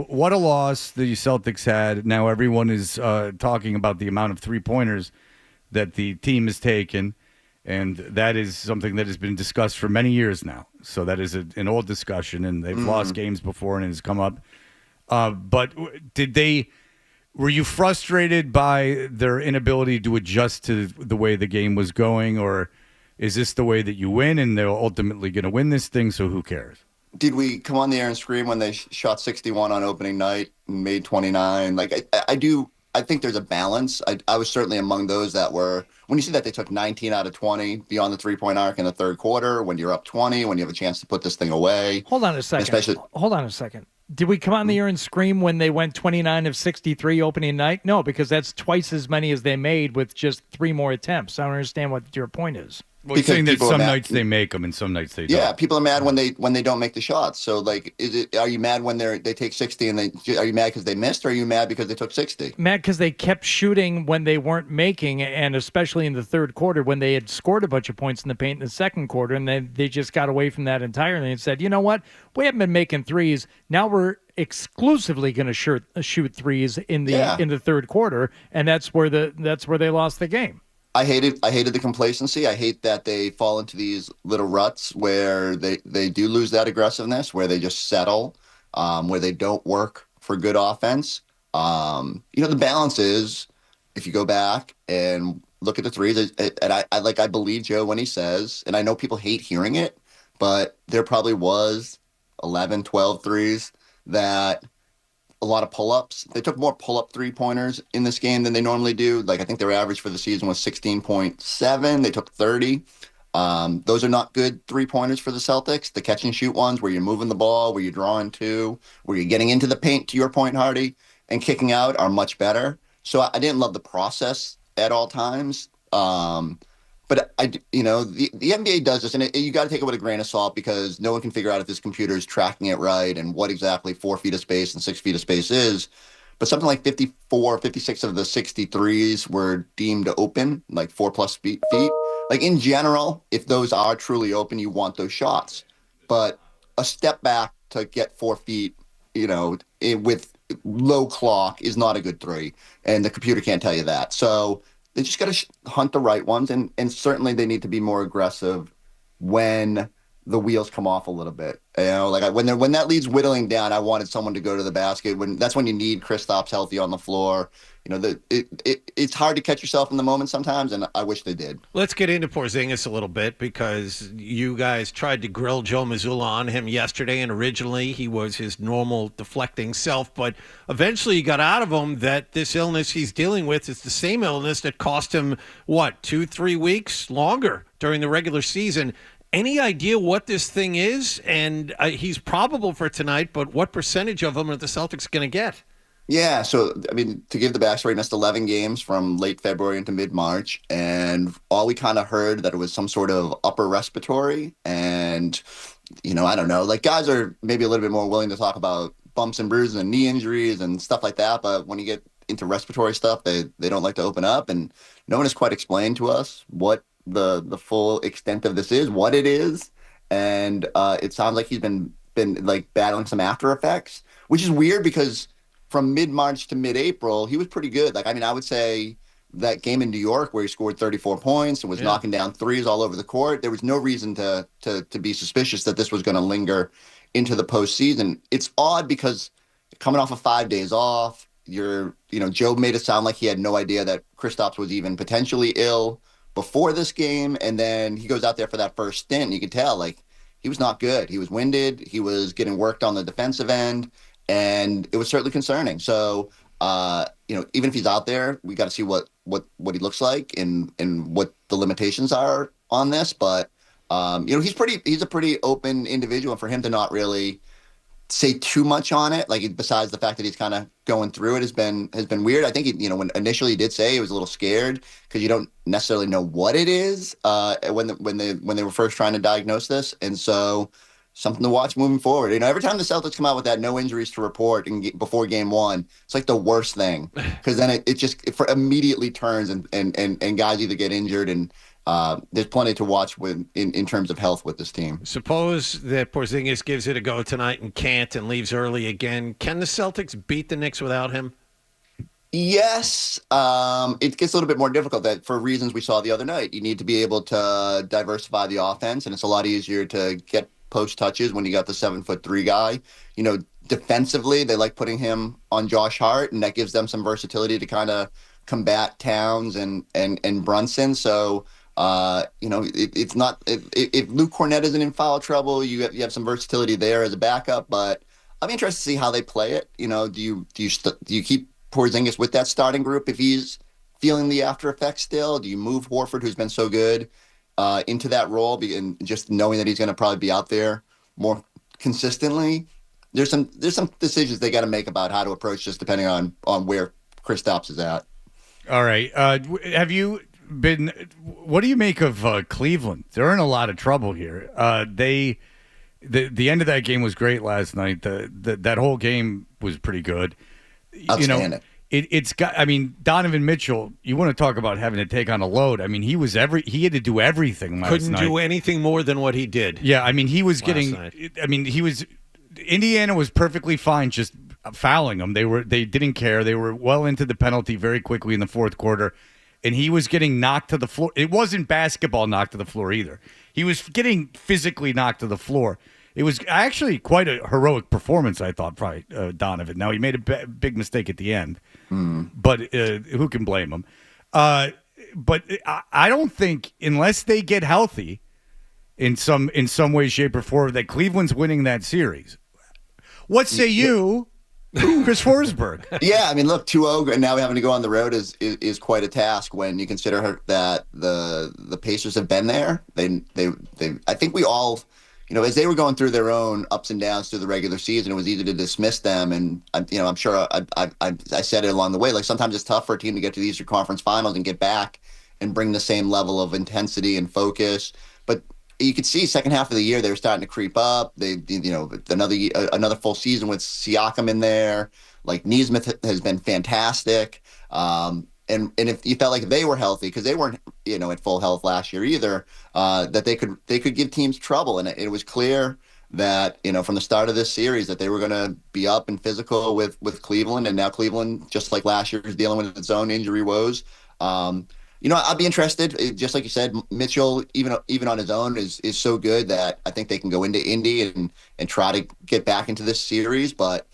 what a loss the Celtics had. Now everyone is talking about the amount of three-pointers that the team has taken, and that is something that has been discussed for many years now. So that is an old discussion, and they've lost games before, and it has come up. But were you frustrated by their inability to adjust to the way the game was going, or is this the way that you win, and they're ultimately going to win this thing, so who cares? Did we come on the air and scream when they shot 61 on opening night and made 29? Like, I do. I think there's a balance. I was certainly among those that were, when you see that they took 19 out of 20 beyond the three-point arc in the third quarter, when you're up 20, when you have a chance to put this thing away. Hold on a second. Hold on a second. Did we come on the air and scream when they went 29 of 63 opening night? No, because that's twice as many as they made with just 3 more attempts. I don't understand what your point is. Well, you're saying that some nights they make them and some nights they don't. Yeah, people are mad when they don't make the shots. So, like, are you mad when they take 60 and are you mad because they missed, or are you mad because they took 60? Mad because they kept shooting when they weren't making, and especially in the third quarter when they had scored a bunch of points in the paint in the second quarter, and they just got away from that entirely and said, you know what, we haven't been making threes. Now we're exclusively going to shoot threes in the third quarter, and that's where they lost the game. I hated the complacency. I hate that they fall into these little ruts where they do lose that aggressiveness, where they just settle, where they don't work for good offense. The balance is, if you go back and look at the threes, and I believe Joe when he says, and I know people hate hearing it, but there probably was 11, 12 threes that a lot of pull-ups. They took more pull-up three-pointers in this game than they normally do. Like, I think their average for the season was 16.7. They took 30. Those are not good three-pointers for the Celtics. The catch-and-shoot ones where you're moving the ball, where you're drawing to, where you're getting into the paint, to your point, Hardy, and kicking out are much better. So I didn't love the process at all times. But the NBA does this, and you got to take it with a grain of salt because no one can figure out if this computer is tracking it right and what exactly 4 feet of space and 6 feet of space is. But something like 54, 56 of the 63s were deemed open, like 4+ feet. Like, in general, if those are truly open, you want those shots. But a step back to get 4 feet, with low clock is not a good three, and the computer can't tell you that. So they just got to hunt the right ones, and certainly they need to be more aggressive when the wheels come off a little bit. When that lead's whittling down, I wanted someone to go to the basket. That's when you need Kristaps healthy on the floor. It's hard to catch yourself in the moment sometimes, and I wish they did. Let's get into Porzingis a little bit because you guys tried to grill Joe Mazzulla on him yesterday, and originally he was his normal deflecting self, but eventually you got out of him that this illness he's dealing with is the same illness that cost him, 2-3 weeks longer during the regular season. Any idea what this thing is? And he's probable for tonight, but what percentage of him are the Celtics going to get? Yeah, so, to give the backstory, he missed 11 games from late February into mid-March, and all we kind of heard that it was some sort of upper respiratory, and, I don't know, like, guys are maybe a little bit more willing to talk about bumps and bruises and knee injuries and stuff like that, but when you get into respiratory stuff, they don't like to open up, and no one has quite explained to us what the full extent of this is, what it is, and it sounds like he's been like battling some after effects, which is weird because from mid-March to mid-April, he was pretty good. Like, I would say that game in New York where he scored 34 points and was knocking down threes all over the court, there was no reason to be suspicious that this was going to linger into the postseason. It's odd because coming off of 5 days off, Joe made it sound like he had no idea that Kristaps was even potentially ill before this game, and then he goes out there for that first stint, and you could tell, like, he was not good. He was winded. He was getting worked on the defensive end, and it was certainly concerning. So, even if he's out there, we got to see what he looks like and what the limitations are on this. But, he's a pretty open individual, and for him to not really say too much on it, like, besides the fact that he's kind of going through it, has been weird. I think when initially he did say he was a little scared because you don't necessarily know what it is when they were first trying to diagnose this, and so something to watch moving forward. Every time the Celtics come out with that no injuries to report before game one, it's like the worst thing because then it just immediately turns and guys either get injured and there's plenty to watch in terms of health with this team. Suppose that Porzingis gives it a go tonight and can't and leaves early again. Can the Celtics beat the Knicks without him? Yes, it gets a little bit more difficult that for reasons we saw the other night. You need to be able to diversify the offense, and it's a lot easier to get post touches when you got the 7'3" guy. Defensively, they like putting him on Josh Hart, and that gives them some versatility to kind of combat Towns and Brunson. So, it's not if Luke Cornett isn't in foul trouble, you have some versatility there as a backup. But I'm interested to see how they play it. Do you keep Porzingis with that starting group if he's feeling the after effects still? Do you move Horford, who's been so good, into that role, and just knowing that he's going to probably be out there more consistently? There's some decisions they got to make about how to approach this, depending on where Kristaps is at. All right. Have you been? What do you make of Cleveland? They're in a lot of trouble here. The end of that game was great last night. That whole game was pretty good. Outstanding. It's got. I mean, Donovan Mitchell. You want to talk about having to take on a load? I mean, he had to do everything last night. Couldn't do anything more than what he did. Yeah, I mean, he was getting. Night. I mean, he was. Indiana was perfectly fine just fouling them. They didn't care. They were well into the penalty very quickly in the fourth quarter, and he was getting knocked to the floor. It wasn't basketball knocked to the floor either. He was getting physically knocked to the floor. It was actually quite a heroic performance, I thought, by Donovan. Now, he made a big mistake at the end, but who can blame him? But I don't think, unless they get healthy in some way, shape, or form, that Cleveland's winning that series. What say you, Chris Forsberg? Yeah, I mean, look, 2-0, and now having to go on the road is quite a task when you consider that the Pacers have been there. They I think we all, as they were going through their own ups and downs through the regular season, it was easy to dismiss them. And I'm sure I said it along the way. Like, sometimes it's tough for a team to get to the Eastern Conference Finals and get back and bring the same level of intensity and focus. But you could see second half of the year they were starting to creep up. They, another full season with Siakam in there. Like, Nesmith has been fantastic. And if you felt like they were healthy, because they weren't at full health last year either, that they could give teams trouble. And it was clear that from the start of this series that they were going to be up and physical with Cleveland. And now Cleveland, just like last year, is dealing with its own injury woes. I'd be interested. Just like you said, Mitchell, even on his own, is so good that I think they can go into Indy and try to get back into this series. But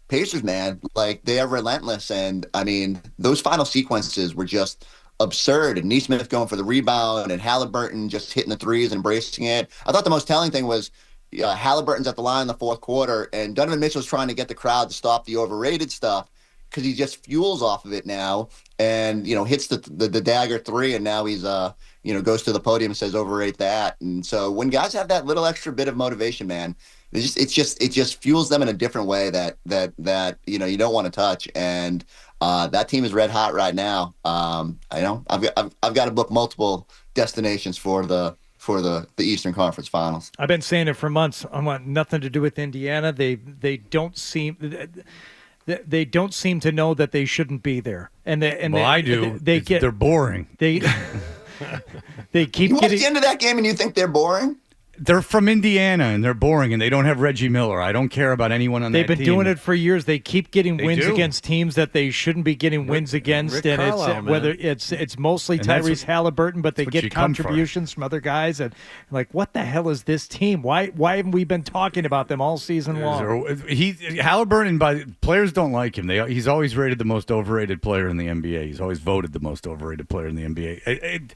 Pacers, man, like, they are relentless. And I mean, those final sequences were just absurd. And Nesmith going for the rebound, and Halliburton just hitting the threes and embracing it. I thought the most telling thing was Halliburton's at the line in the fourth quarter, and Donovan Mitchell's trying to get the crowd to stop the overrated stuff, because he just fuels off of it now, and hits the dagger three, and now he's goes to the podium and says overrate that. And so when guys have that little extra bit of motivation, man, it just fuels them in a different way that you don't want to touch. And that team is red hot right now. I've got to book multiple destinations for the Eastern Conference Finals. I've been saying it for months. I want nothing to do with Indiana. They don't seem to know that they shouldn't be there. I do. They're boring. They keep you watch getting the end of that game and you think they're boring? They're from Indiana, and they're boring, and they don't have Reggie Miller. I don't care about anyone on that team. They've been doing it for years. They keep getting wins do. against teams that they shouldn't be getting wins against. Rick And Carlisle, it's whether it's mostly And that's Tyrese Halliburton, but they what get you come for. contributions from other guys. And like, what the hell is this team? Why haven't we been talking about them all season long? Halliburton, players don't like him. He's always rated the most overrated player in the NBA. He's always voted the most overrated player in the NBA.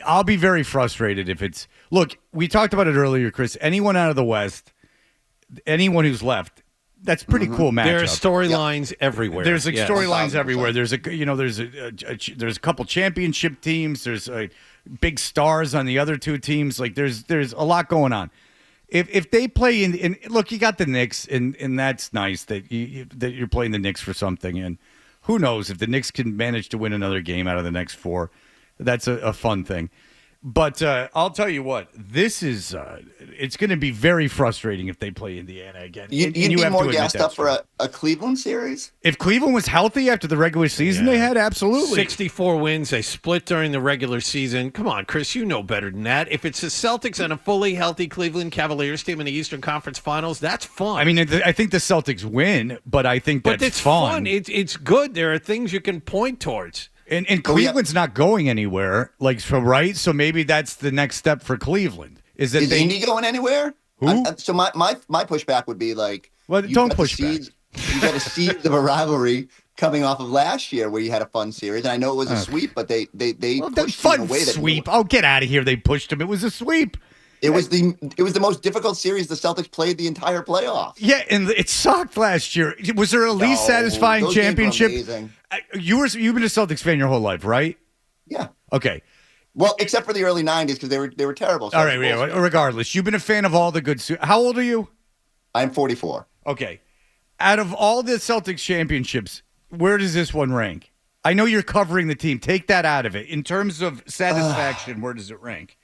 I'll be very frustrated if it's – look, we talked about it earlier, Chris. Anyone out of the West, anyone who's left, that's a pretty cool matchup. There are storylines everywhere. There's storylines 1,000%. everywhere. There's a couple championship teams. There's big stars on the other two teams. Like, there's a lot going on. If they play in look, you got the Knicks, and that's nice that you're playing the Knicks for something. And who knows if the Knicks can manage to win another game out of the next four. That's a fun thing. But I'll tell you what, this is it's going to be very frustrating if they play Indiana again. You'd be more gassed up for a Cleveland series? If Cleveland was healthy after the regular season they had, absolutely. 64 wins. They split during the regular season. Come on, Chris, you know better than that. If it's the Celtics and a fully healthy Cleveland Cavaliers team in the Eastern Conference Finals, that's fun. I mean, I think the Celtics win, but I think that's it's fun. It's good. There are things you can point towards. And Cleveland's not going anywhere, right? So maybe that's the next step for Cleveland. Is Indy going anywhere? Who? So my pushback would be like, well, don't push back. You got a seeds of a rivalry coming off of last year where you had a fun series, and I know it was a sweep, but they pushed fun in a way that sweep. Oh, get out of here! They pushed them. It was a sweep. It was the most difficult series the Celtics played the entire playoffs. Yeah, and it sucked last year. Was there a least satisfying those championship? games were amazing. You've been a Celtics fan your whole life, right? Yeah. Okay. Well, except for the early '90s because they were terrible. All right. Yeah, regardless, you've been a fan of all the good. How old are you? I'm 44. Okay. Out of all the Celtics championships, where does this one rank? I know you're covering the team. Take that out of it. In terms of satisfaction, where does it rank?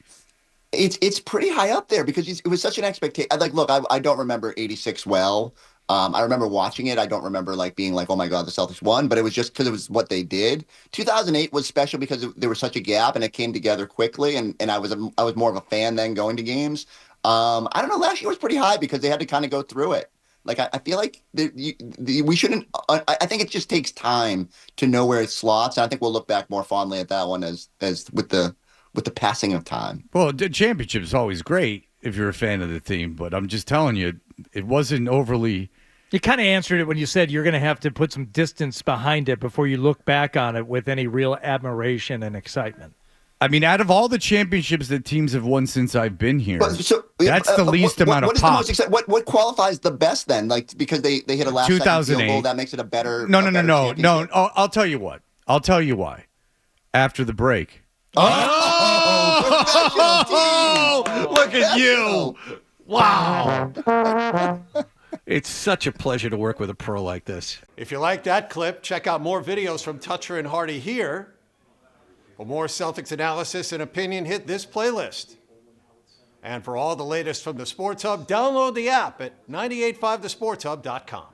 It's pretty high up there because it was such an expectation. Like, look, I don't remember '86 well. I remember watching it. I don't remember being like, oh my God, the Celtics won, but it was just because it was what they did. 2008 was special because there was such a gap and it came together quickly. And I was more of a fan then going to games. I don't know. Last year was pretty high because they had to kind of go through it. Like, I feel like we shouldn't. I think it just takes time to know where it slots. And I think we'll look back more fondly at that one as with the passing of time. Well, the championship is always great if you're a fan of the team, but I'm just telling you, it wasn't overly. You kind of answered it when you said you're going to have to put some distance behind it before you look back on it with any real admiration and excitement. I mean, out of all the championships that teams have won since I've been here, that's the least amount of pop. What qualifies the best then? Like, because they hit a last 2008 field goal, that makes it a better. No. I'll tell you what. I'll tell you why. After the break. Oh, look at you. Wow. It's such a pleasure to work with a pro like this. If you like that clip, check out more videos from Toucher and Hardy here. For more Celtics analysis and opinion, hit this playlist. And for all the latest from the Sports Hub, download the app at 985thesportshub.com.